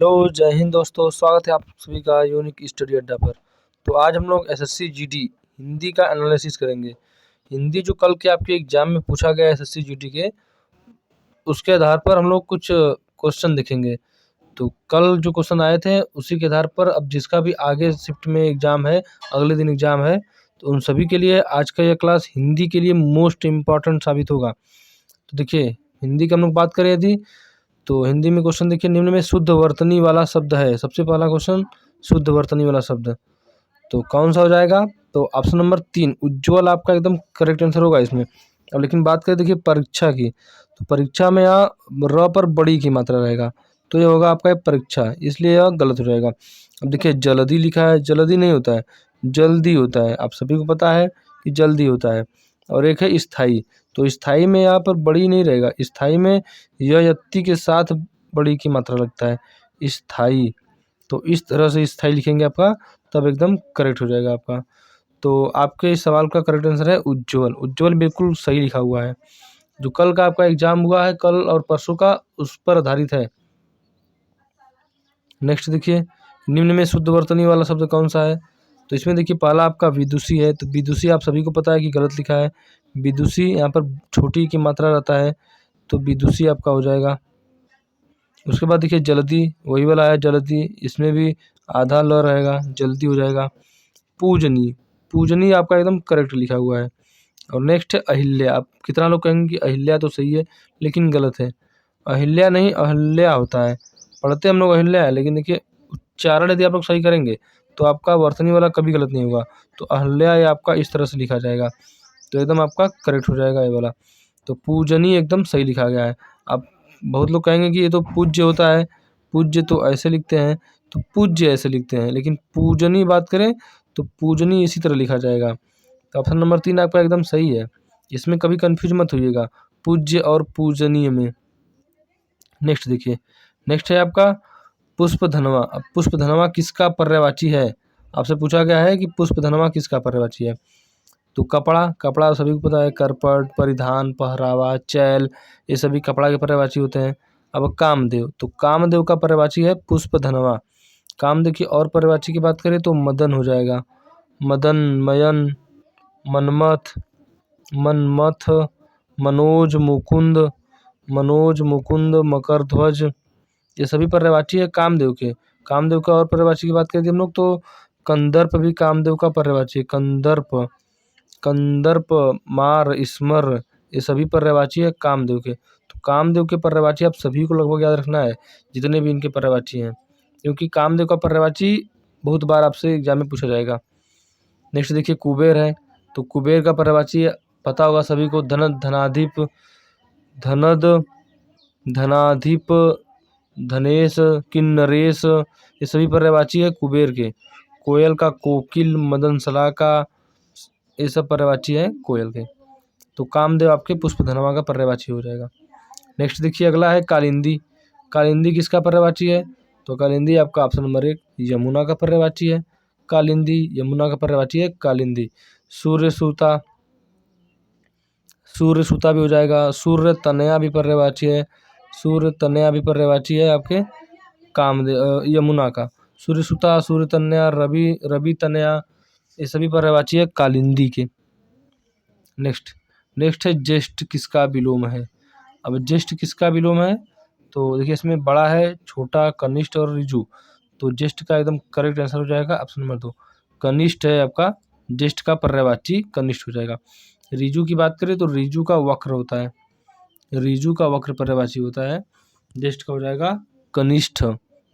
Hello, जय हिंद दोस्तों। स्वागत है आप सभी का यूनिक स्टडी अड्डा पर। तो आज हम लोग एसएससी जीडी हिंदी का एनालिसिस करेंगे। हिंदी जो कल के आपके एग्जाम में पूछा गया एसएससी जीडी के, उसके आधार पर हम लोग कुछ क्वेश्चन देखेंगे। तो कल जो क्वेश्चन आए थे उसी के आधार पर अब जिसका भी आगे शिफ्ट में एग्जाम है, अगले दिन एग्जाम है, तो उन सभी के लिए आज का यह क्लास हिंदी के लिए मोस्ट इम्पॉर्टेंट साबित होगा। तो देखिए, हिंदी की हम लोग बात करें यदि, तो हिंदी में क्वेश्चन देखिए, निम्न में शुद्ध वर्तनी वाला शब्द है। सबसे पहला क्वेश्चन, शुद्ध वर्तनी वाला शब्द तो कौन सा हो जाएगा? तो ऑप्शन नंबर 3 उज्ज्वल आपका एकदम करेक्ट आंसर होगा इसमें। अब लेकिन बात करें देखिए परीक्षा की, तो परीक्षा में यहाँ र पर बड़ी की मात्रा रहेगा, तो ये होगा आपका परीक्षा, इसलिए यह गलत हो जाएगा। अब देखिए जल्दी लिखा है, जल्दी नहीं होता है, जल्दी होता है। आप सभी को पता है कि जल्दी होता है। और एक है स्थाई, तो स्थाई में यहाँ पर बड़ी नहीं रहेगा, स्थाई में यति के साथ बड़ी की मात्रा लगता है, स्थाई। तो इस तरह से स्थाई लिखेंगे आपका, तब एकदम करेक्ट हो जाएगा आपका। तो आपके इस सवाल का करेक्ट आंसर है उज्ज्वल। उज्ज्वल बिल्कुल सही लिखा हुआ है। जो कल का आपका एग्जाम हुआ है, कल और परसों का, उस पर आधारित है। नेक्स्ट देखिए, निम्न में शुद्ध वर्तनी वाला शब्द कौन सा है? तो इसमें देखिए पहला आपका विदुषी है, तो विदुषी आप सभी को पता है कि गलत लिखा है। विदुषी यहाँ पर छोटी की मात्रा रहता है, तो विदुषी आपका हो जाएगा। उसके बाद देखिए जल्दी, वही वाला है जल्दी, इसमें भी आधा ल रहेगा, जल्दी हो जाएगा। पूजनी, पूजनी आपका एकदम करेक्ट लिखा हुआ है। और नेक्स्ट है अहिल्या। आप कितना लोग कहेंगे कि अहिल्या तो सही है, लेकिन गलत है। अहिल्या नहीं, अहल्या होता है। पढ़ते हम लोग अहिल्या है, लेकिन देखिए उच्चारण यदि आप लोग सही करेंगे तो आपका वर्तनी वाला कभी गलत नहीं होगा। तो अहल्या ये आपका इस तरह से लिखा जाएगा, तो एकदम आपका करेक्ट हो जाएगा ये वाला। तो पूजनी एकदम सही लिखा गया है। अब बहुत लोग कहेंगे कि ये तो पूज्य होता है, पूज्य तो ऐसे लिखते हैं, तो पूज्य ऐसे लिखते हैं, लेकिन पूजनी बात करें तो पूजनी इसी तरह लिखा जाएगा। तो ऑप्शन नंबर 3 आपका एकदम सही है। इसमें कभी कंफ्यूज मत होइएगा पूज्य और पूजनीय में। नेक्स्ट देखिए, नेक्स्ट है आपका पुष्पधनवा। अब पुष्पधनवा किसका पर्यायवाची है? आपसे पूछा गया है कि पुष्पधनवा किसका पर्यायवाची है। तो कपड़ा, कपड़ा सभी को पता है, करपट, परिधान, पहरावा, चैल, ये सभी कपड़ा के पर्यायवाची होते हैं। अब कामदेव, तो कामदेव का पर्यायवाची है पुष्पधनवा। कामदेव की और पर्यायवाची की बात करें तो मदन हो जाएगा। मदन, मयन, मनमथ, मनमथ, मनोज, मुकुंद, मनोज, मुकुंद, मकरध्वज, ये सभी पर्यायवाची है कामदेव के। कामदेव का और पर्यायवाची की बात करें हम लोग तो कंदर्प भी कामदेव का पर्यायवाची है। कंदर्प, कंदर्प, मार, स्मर, ये सभी पर्यायवाची है कामदेव के। तो कामदेव के पर्यायवाची आप सभी को लगभग याद रखना है, जितने भी इनके पर्यायवाची हैं, क्योंकि कामदेव का पर्यायवाची बहुत बार आपसे एग्जाम में पूछा जाएगा। नेक्स्ट देखिए कुबेर है, तो कुबेर का पर्यायवाची पता होगा सभी को, धनद, धनाधिप, धनद, धनाधिप, धनेश, किन्नरेश, ये सभी पर्यायवाची है कुबेर के। कोयल का कोकिल, मदनसला का, ये सब पर्यायवाची है कोयल के। तो कामदेव आपके पुष्पधनवा का पर्यायवाची हो जाएगा। नेक्स्ट देखिए अगला है कालिंदी। कालिंदी किसका पर्यायवाची है? तो कालिंदी आपका ऑप्शन नंबर 1 यमुना का पर्यायवाची है। कालिंदी यमुना का पर्यायवाची है कालिंदी। सूर्य सूता, सूर्य सूता भी हो जाएगा। सूर्य तनया भी पर्यायवाची है, सूर्य तनया भी पर्यायवाची है आपके कामदेव यमुना का। सूर्य सूता, सूर्य तनया, रवि, रवि तनया, ये सभी पर्यायवाची है कालिंदी के। नेक्स्ट, नेक्स्ट है ज्येष्ठ किसका विलोम है। अब ज्येष्ठ किसका विलोम है? तो देखिए इसमें बड़ा है, छोटा, कनिष्ठ और ऋजु। तो ज्येष्ठ का एकदम करेक्ट आंसर हो जाएगा ऑप्शन नंबर 2 कनिष्ठ है आपका। ज्येष्ठ का पर्यायवाची कनिष्ठ हो जाएगा। ऋजु की बात करें तो ऋजु का वक्र होता है, ऋजु का वक्र पर्यायवाची होता है। ज्येष्ठ का हो जाएगा कनिष्ठ,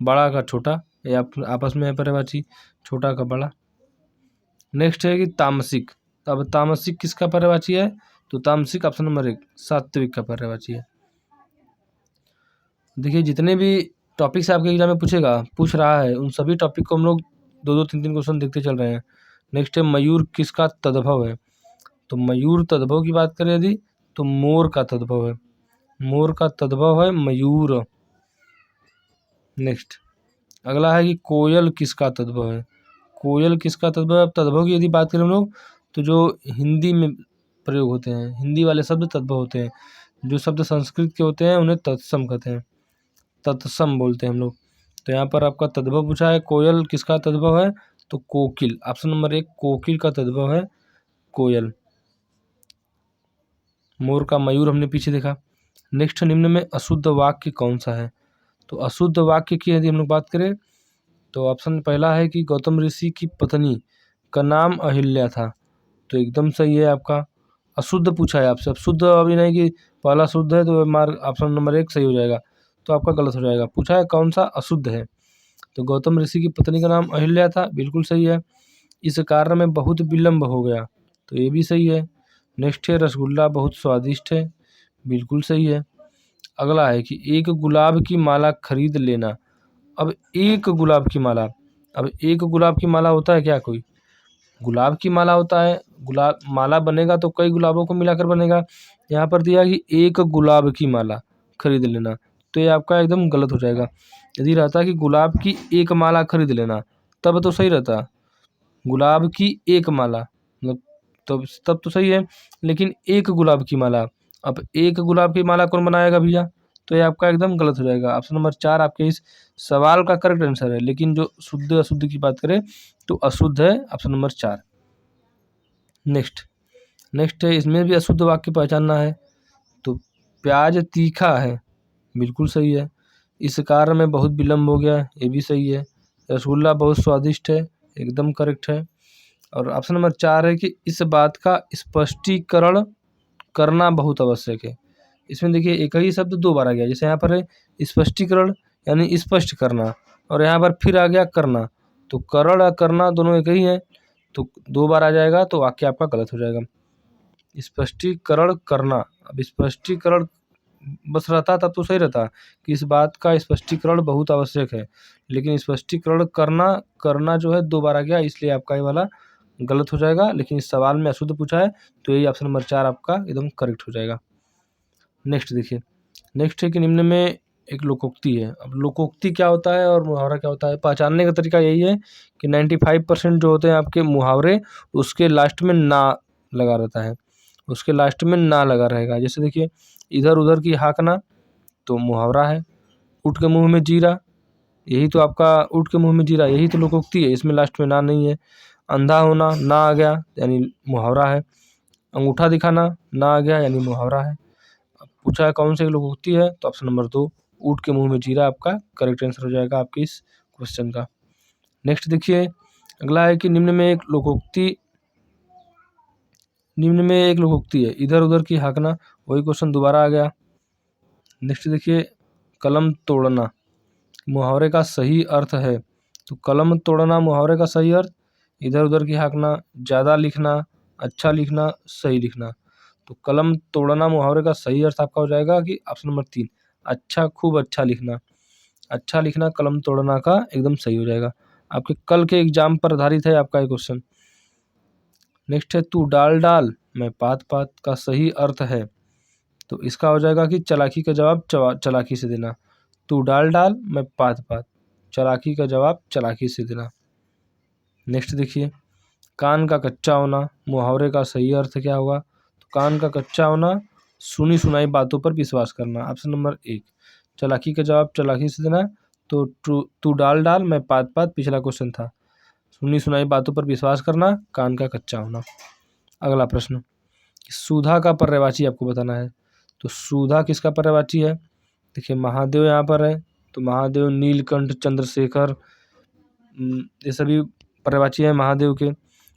बड़ा का छोटा, ये आपस में है पर्यायवाची, छोटा का बड़ा। नेक्स्ट है कि तामसिक। तो अब तामसिक किसका पर्यायवाची है? तो तामसिक ऑप्शन नंबर 1 सात्विक का पर्यायवाची है। देखिए जितने भी टॉपिक्स आपके एग्जाम में पूछ रहा है, उन सभी टॉपिक को हम लोग 2-2, 3-3 क्वेश्चन देखते चल रहे हैं। नेक्स्ट है मयूर किसका तद्भव है। तो मयूर तद्भव की बात करें यदि, तो मोर का तद्भव है, मोर का तद्भव है मयूर। नेक्स्ट अगला है कि कोयल किसका तद्भव है। कोयल किसका तद्भव है? तद्भव की यदि बात करें हम लोग, तो जो हिंदी में प्रयोग होते हैं, हिंदी वाले शब्द तद्भव होते हैं। जो शब्द संस्कृत के होते हैं उन्हें तत्सम कहते हैं, तत्सम बोलते हैं हम लोग। तो यहाँ पर आपका तद्भव पूछा है, कोयल किसका तद्भव है, तो कोकिल। ऑप्शन नंबर 1 कोकिल का तद्भव है कोयल। मोर का मयूर हमने पीछे देखा। नेक्स्ट, निम्न में अशुद्ध वाक्य कौन सा है, तो अशुद्ध वाक्य की यदि हम लोग बात करें तो ऑप्शन पहला है कि गौतम ऋषि की पत्नी का नाम अहिल्या था, तो एकदम सही है आपका। अशुद्ध पूछा है आपसे, अब शुद्ध अभी नहीं कि पहला शुद्ध है तो मार्क ऑप्शन नंबर 1 सही हो जाएगा, तो आपका गलत हो जाएगा। पूछा है कौन सा अशुद्ध है, तो गौतम ऋषि की पत्नी का नाम अहिल्या था, बिल्कुल सही है। इस कार्य में बहुत विलम्ब हो गया, तो ये भी सही है। नेक्स्ट है रसगुल्ला बहुत स्वादिष्ट है, बिल्कुल सही है। अगला है कि एक गुलाब की माला खरीद लेना। अब एक गुलाब की माला, अब एक गुलाब की माला होता है क्या, कोई गुलाब की माला होता है, गुलाब माला बनेगा तो कई गुलाबों को मिलाकर बनेगा। यहाँ पर दिया कि एक गुलाब की माला खरीद लेना, तो ये आपका एकदम गलत हो जाएगा। यदि रहता कि गुलाब की एक माला खरीद लेना तब तो सही रहता, गुलाब की एक माला मतलब तब तो सही है, लेकिन एक गुलाब की माला, अब एक गुलाब की माला कौन बनाएगा भैया, तो ये आपका एकदम गलत हो जाएगा। ऑप्शन नंबर 4 आपके इस सवाल का करेक्ट आंसर है, लेकिन जो शुद्ध अशुद्ध की बात करें तो अशुद्ध है ऑप्शन नंबर 4। नेक्स्ट है, इसमें भी अशुद्ध वाक्य पहचानना है, तो प्याज तीखा है, बिल्कुल सही है। इस कार्य में बहुत विलम्ब हो गया, ये भी सही है। रसगुल्ला बहुत स्वादिष्ट है, एकदम करेक्ट है। और ऑप्शन नंबर 4 है कि इस बात का स्पष्टीकरण करना बहुत आवश्यक है। इसमें देखिए एक ही शब्द 2 बार आ गया, जैसे यहाँ पर है स्पष्टीकरण यानी स्पष्ट करना, और यहाँ पर फिर आ गया करना, तो करण और करना दोनों एक ही है, तो 2 बार आ जाएगा तो वाक्य आपका गलत हो जाएगा। स्पष्टीकरण करना, अब स्पष्टीकरण बस रहता तब तो सही रहता कि इस बात का स्पष्टीकरण बहुत आवश्यक है, लेकिन स्पष्टीकरण करना जो है 2 बार आ गया, इसलिए आपका ये वाला गलत हो जाएगा। लेकिन इस सवाल में अशुद्ध पूछा है तो यही ऑप्शन नंबर 4 आपका एकदम करेक्ट हो जाएगा। नेक्स्ट देखिए, नेक्स्ट है कि निम्न में एक लोकोक्ति है। अब लोकोक्ति क्या होता है और मुहावरा क्या होता है, पहचानने का तरीका यही है कि 95% जो होते हैं आपके मुहावरे उसके लास्ट में ना लगा रहता है, उसके लास्ट में ना लगा रहेगा। जैसे देखिए इधर उधर की हाँकना तो मुहावरा है, ऊँट के मुँह में जीरा, यही तो आपका ऊँट के मुँह में जीरा, यही तो लोकोक्ति है, इसमें लास्ट में ना नहीं है। अंधा होना ना आ गया यानी मुहावरा है। अंगूठा दिखाना ना आ गया यानी मुहावरा है। अब पूछा है कौन सी लोकोक्ति है, तो ऑप्शन नंबर 2 ऊँट के मुँह में जीरा आपका करेक्ट आंसर हो जाएगा आपके इस क्वेश्चन का। नेक्स्ट देखिए, अगला है कि निम्न में एक लोकोक्ति है, इधर उधर की हाँकना, वही क्वेश्चन दोबारा आ गया। नेक्स्ट देखिए, कलम तोड़ना मुहावरे का सही अर्थ है, तो कलम तोड़ना मुहावरे का सही अर्थ, इधर उधर की हाँकना, ज़्यादा लिखना, अच्छा लिखना, सही लिखना। तो कलम तोड़ना मुहावरे का सही अर्थ आपका हो जाएगा कि ऑप्शन नंबर 3 अच्छा, खूब अच्छा लिखना। अच्छा लिखना कलम तोड़ना का एकदम सही हो जाएगा। आपके कल के एग्जाम पर आधारित है आपका ये क्वेश्चन। नेक्स्ट है तू डाल डाल मैं पात पात का सही अर्थ है, तो इसका हो जाएगा कि चालाकी का जवाब चालाकी से देना। तू डाल डाल मैं पात पात, चालाकी का जवाब चालाकी से देना। नेक्स्ट देखिए, कान का कच्चा होना मुहावरे का सही अर्थ क्या होगा, तो कान का कच्चा होना सुनी सुनाई बातों पर विश्वास करना, ऑप्शन नंबर 1। चालाकी का जवाब चालाकी से देना, तो तू डाल डाल मैं पात पात पिछला क्वेश्चन था, सुनी सुनाई बातों पर विश्वास करना, कान का कच्चा होना। अगला प्रश्न, सुधा का पर्यायवाची आपको बताना है, तो सुधा किसका पर्यायवाची है, देखिए महादेव यहाँ पर है, तो महादेव, नीलकंठ, चंद्रशेखर, ये सभी पर्यायवाची है महादेव के।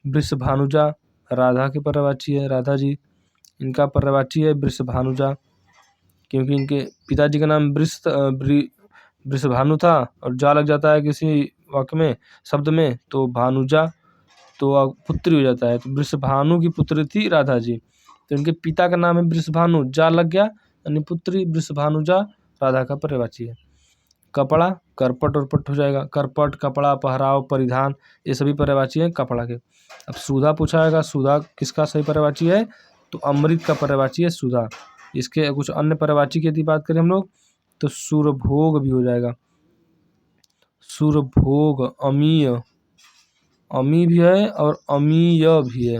वृषभानुजा राधा के पर्यायवाची है, राधा जी इनका पर्यायवाची है वृषभानुजा, क्योंकि इनके पिताजी का नाम वृषभानु था और जा लग जाता है किसी वाक्य में शब्द में तो भानुजा, तो पुत्री हो जाता है, तो वृषभानु की पुत्री थी राधा जी, तो इनके पिता का नाम है वृषभानु, जा लग गया यानी पुत्री वृषभानुजा राधा का पर्यायवाची है। कपड़ा करपट और पट हो जाएगा, करपट, कपड़ा, पहराव, परिधान, ये सभी पर्यायवाची हैं कपड़ा के। अब सुधा पूछा जाएगा, सुधा किसका सही पर्यायवाची है, तो अमृत का पर्यायवाची है सुधा। इसके कुछ अन्य पर्यायवाची की यदि बात करें हम लोग तो सुरभोग भी हो जाएगा, सुरभोग, अमीय, अमी भी है और अमीय भी है,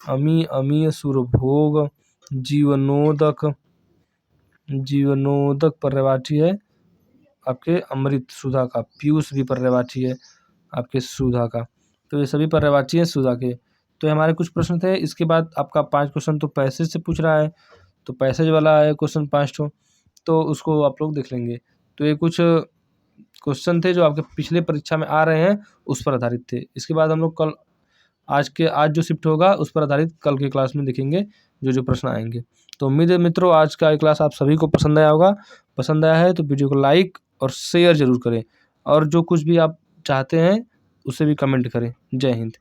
अमीय, सुरभोग, जीवनोदक, जीवनोदक पर्यायवाची है आपके अमृत सुधा का, पीयूष भी पर्यायवाची है आपके सुधा का। तो ये सभी पर्यायवाची हैं सुधा के। तो ये हमारे कुछ प्रश्न थे। इसके बाद आपका 5 क्वेश्चन तो पैसेज से पूछ रहा है, तो पैसेज वाला है क्वेश्चन 5 ठो, तो उसको आप लोग देख लेंगे। तो ये कुछ क्वेश्चन थे जो आपके पिछले परीक्षा में आ रहे हैं, उस पर आधारित थे। इसके बाद हम लोग कल आज जो शिफ्ट होगा उस पर आधारित कल के क्लास में देखेंगे जो प्रश्न आएंगे। तो उम्मीद है मित्रों आज का क्लास आप सभी को पसंद आया होगा। पसंद आया है तो वीडियो को लाइक और शेयर ज़रूर करें, और जो कुछ भी आप चाहते हैं उसे भी कमेंट करें। जय हिंद।